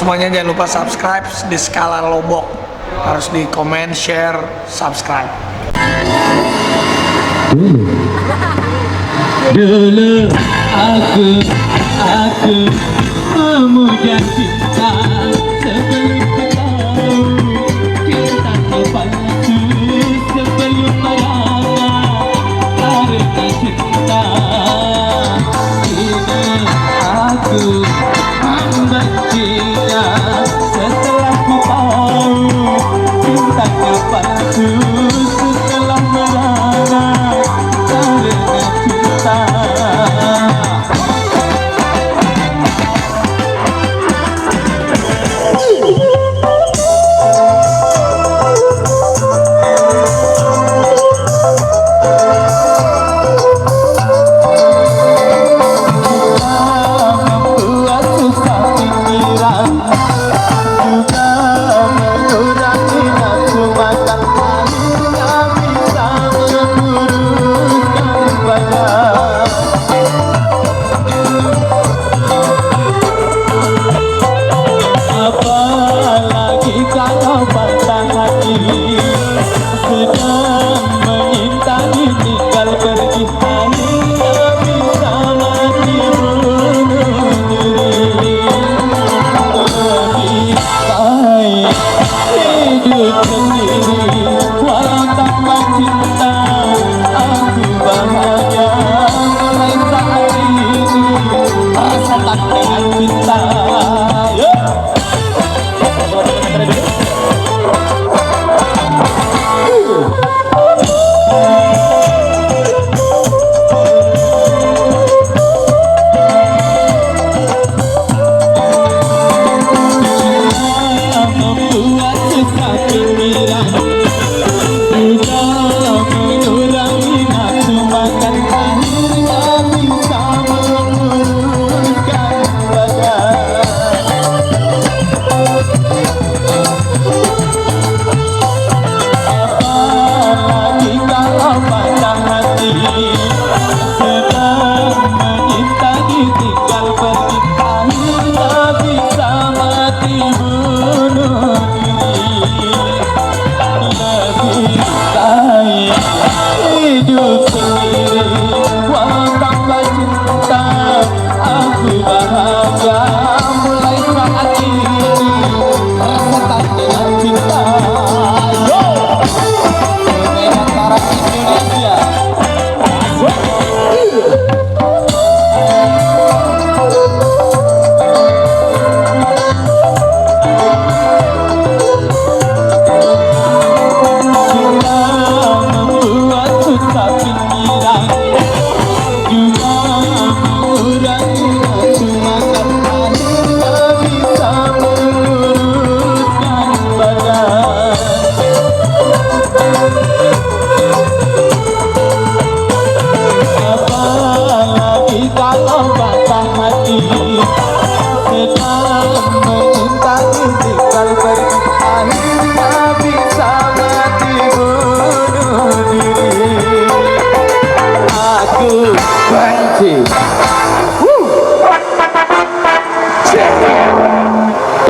semuanya jangan lupa subscribe di Skala Lombok. Harus di komen, share, subscribe. Dulu aku memuja cinta sebelum tahu cinta palsu sebelum merana karena cinta. Ini aku membencinya setelah ku tahu cintanya palsu setelah merana karena cinta.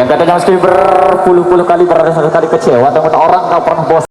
Yang katanya mesti berpuluh-puluh kali berada kali kecewa teman orang nggak pernah bosan.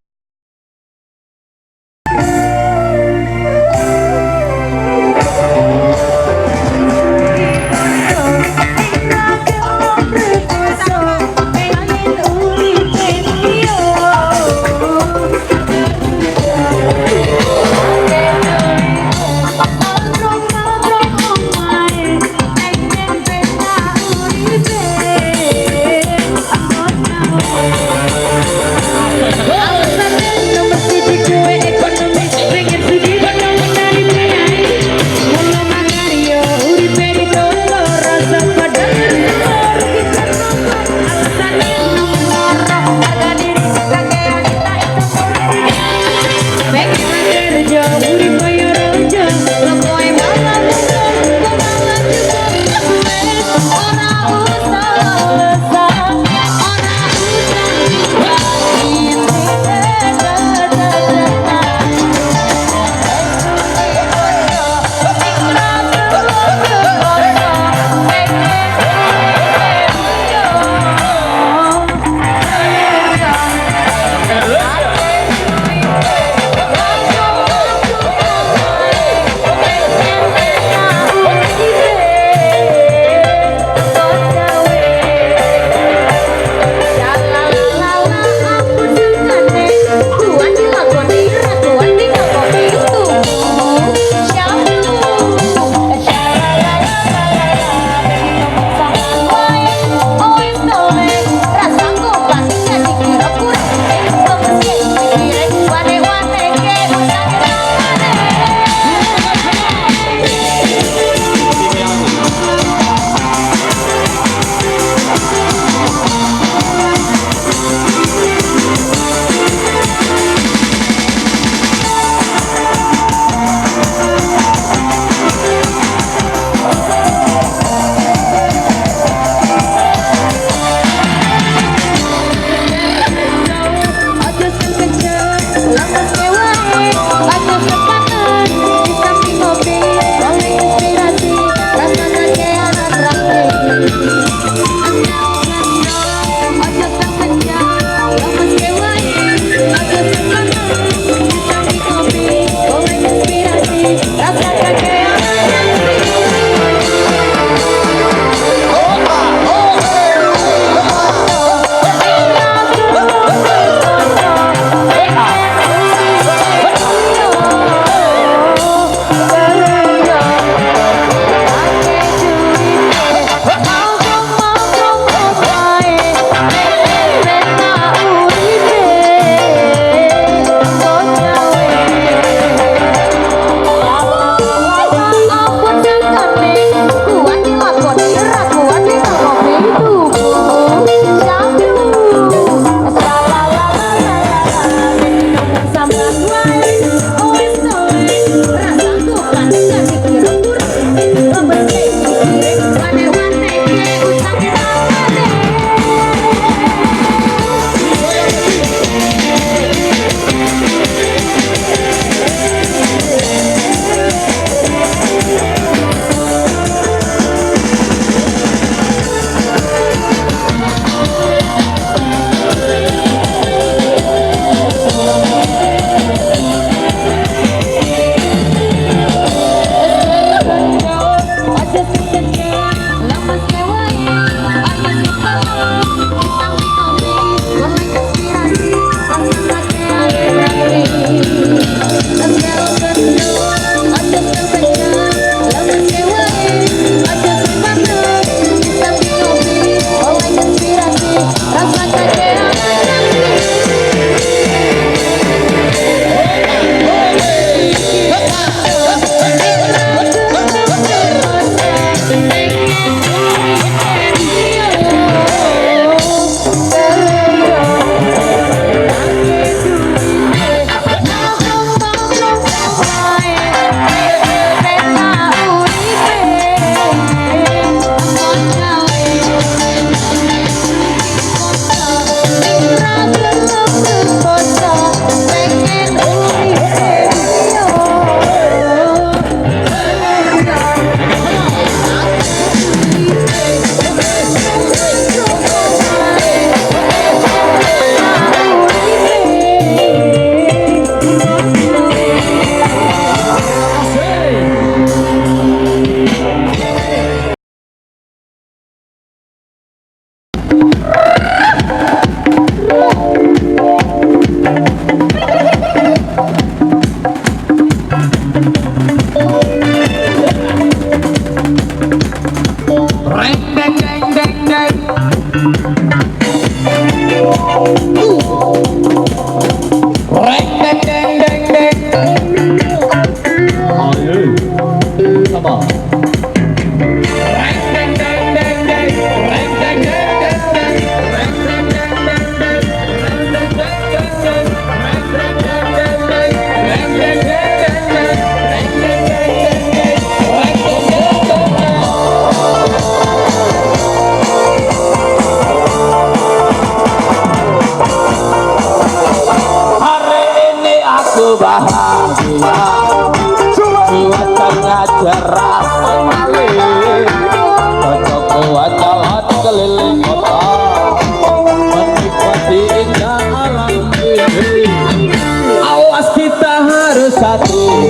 harus satu.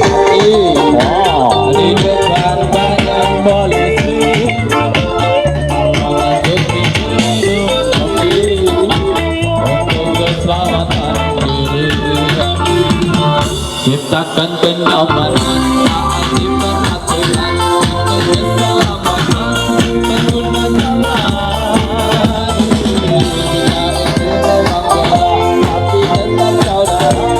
Di depan banyak polisi. Untuk keselamatan diri. Ciptakan kenyamanan saat di peraturan untuk keselamatan pengguna jalan. Tapi tetap saudara.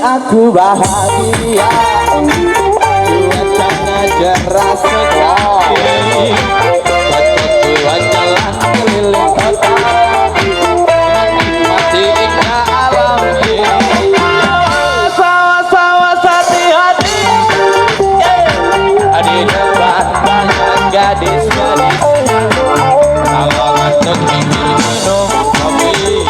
Aku bahagia, cuacanya cerah sekali. Batu-batuan jalan keliling kota, menikmati indah alam ini. Sawah-sawah hati-hati, di depan banyak gadis-gadis. Kalau ngantuk ingin minum kopi.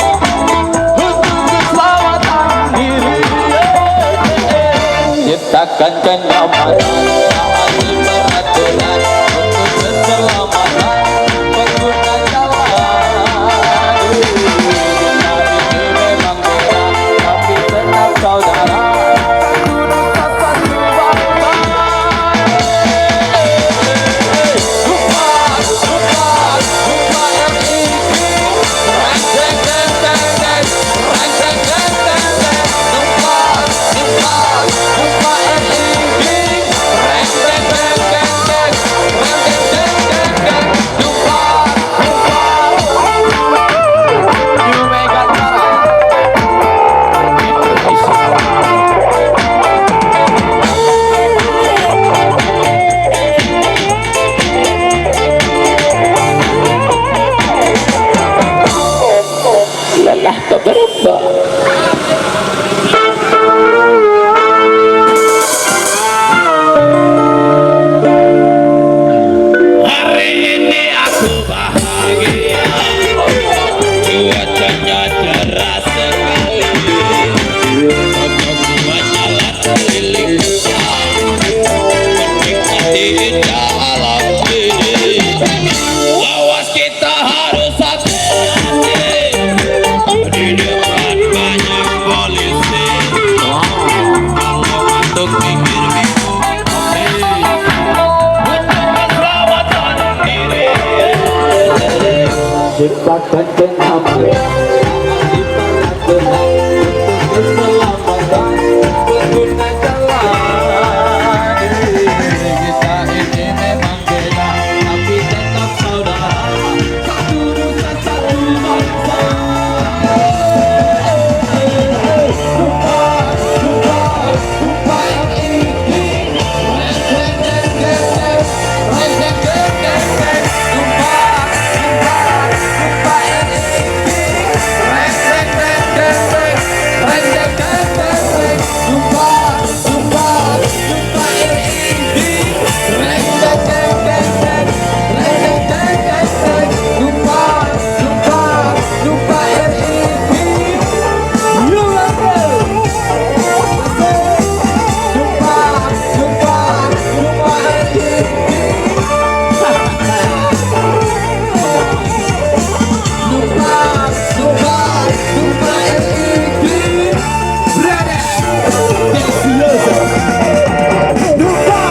Ciptakan kenyamanan saat di peraturan untuk keselamatan pengguna jalan. Kita ini memang beda, tapi tetap saudara. Satu dosa satu bangsa. Lupa yang ini. Reng deng deng deng, reng deng deng deng deng. Lupa. Lelah keberapa. Hari ini aku bahagia, cuacanya cerah sekali. Batu-batuan jalan keliling kota, menikmati indah alam ini. Awas kita harus hati-hati, di depan banyak polisi. Kalau untuk pinggir bingung kopi, untuk keselamatan diri. Ciptakan kenyamanan di peraturan untuk keselamatan pengguna jalan. Kita ini memang beda, tapi tetap saudara. Satu dosa satu bangsa. Lupa yang ini. Reng deng deng deng, reng deng deng deng deng. Lupa yang ini. Reng deng deng deng deng, reng deng deng deng deng. Lupa yang ini. Reng deng deng deng deng, reng deng deng deng deng. Lupa yang ini. You love me. Lupa yang ini. Lupa yang ini. Brother, Desiloso. Lupa.